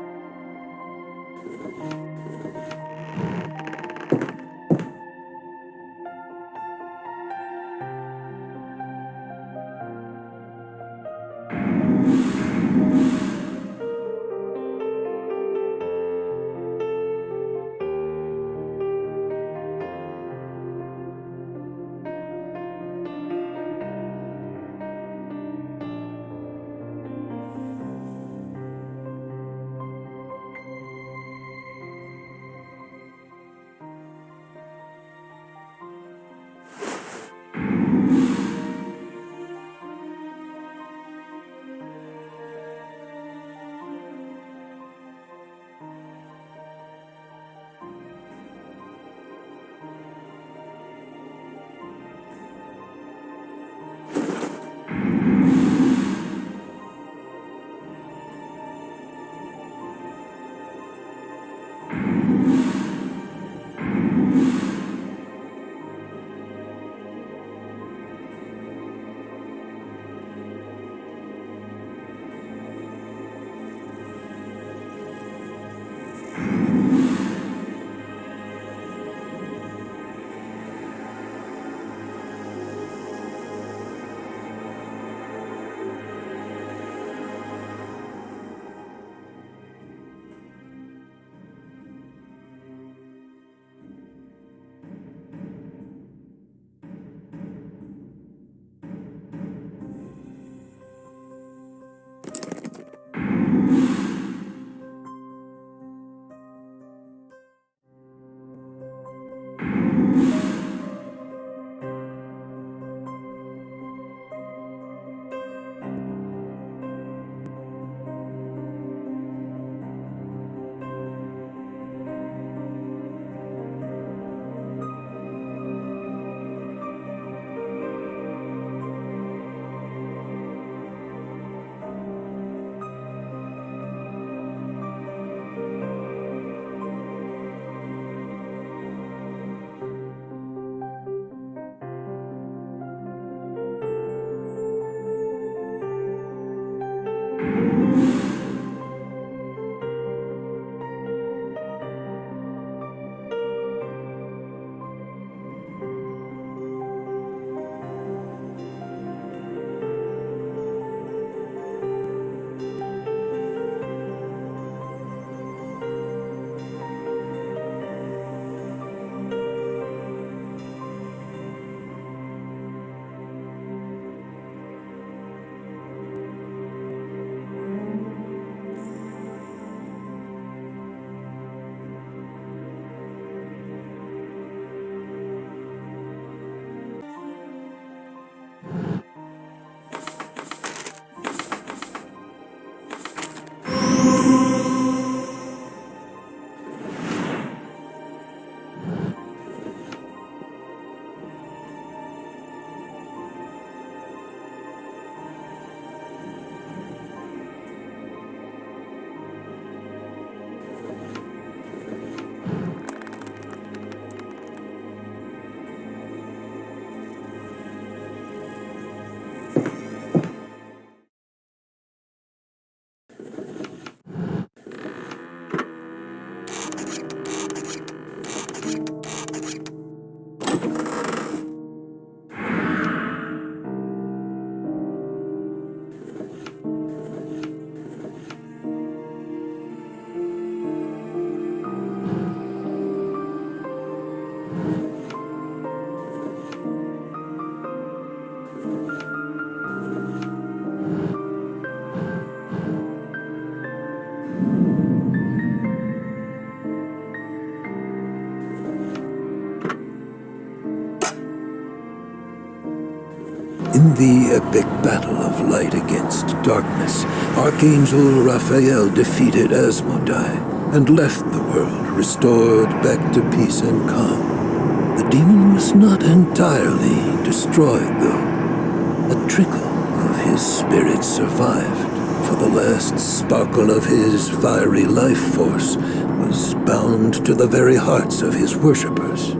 the epic battle of light against darkness, Archangel Raphael defeated Asmodai and left the world restored back to peace and calm. The demon was not entirely destroyed, though. A trickle of his spirit survived, for the last sparkle of his fiery life force was bound to the very hearts of his worshippers.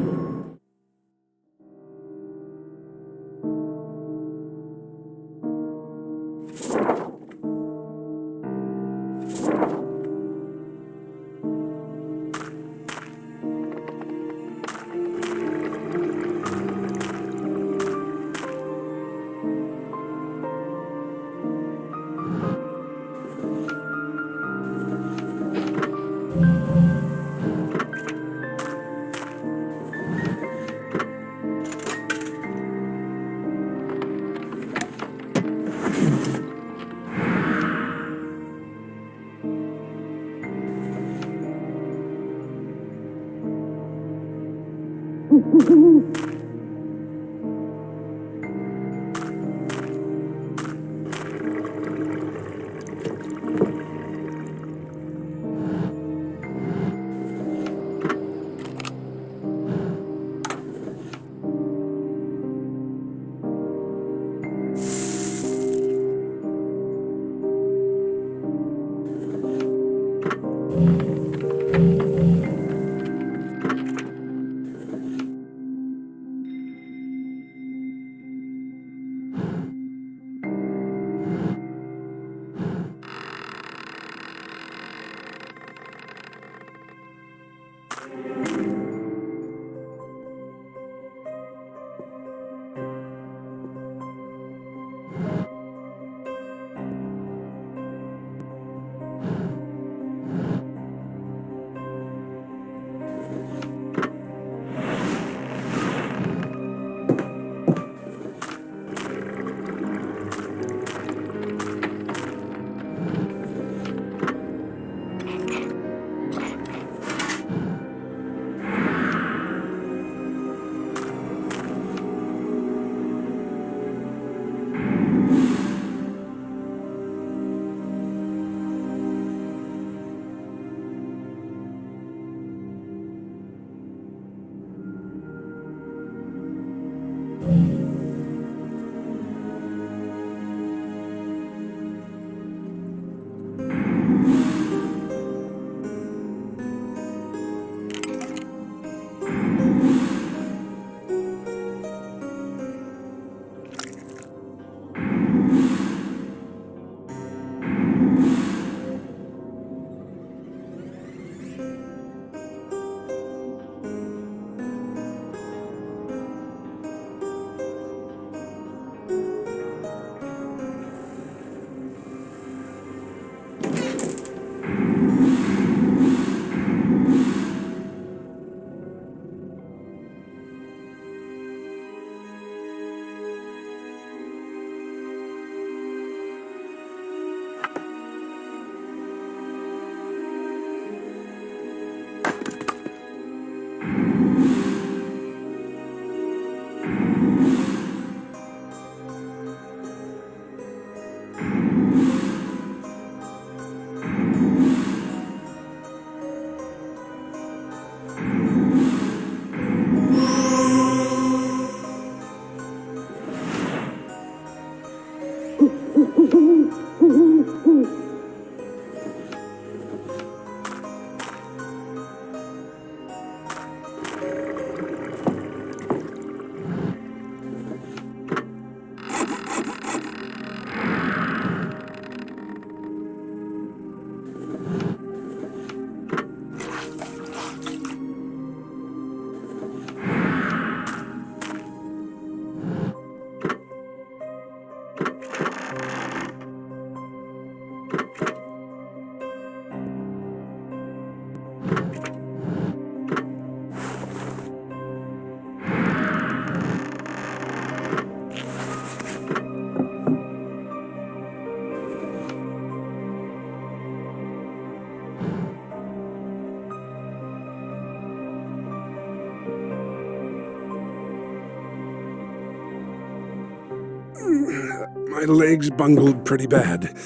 leg's bungled pretty bad.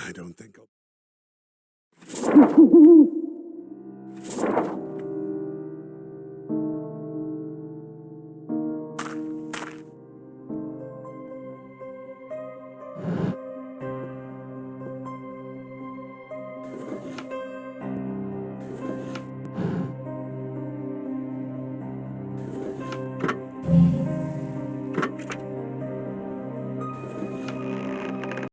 I don't think I'll...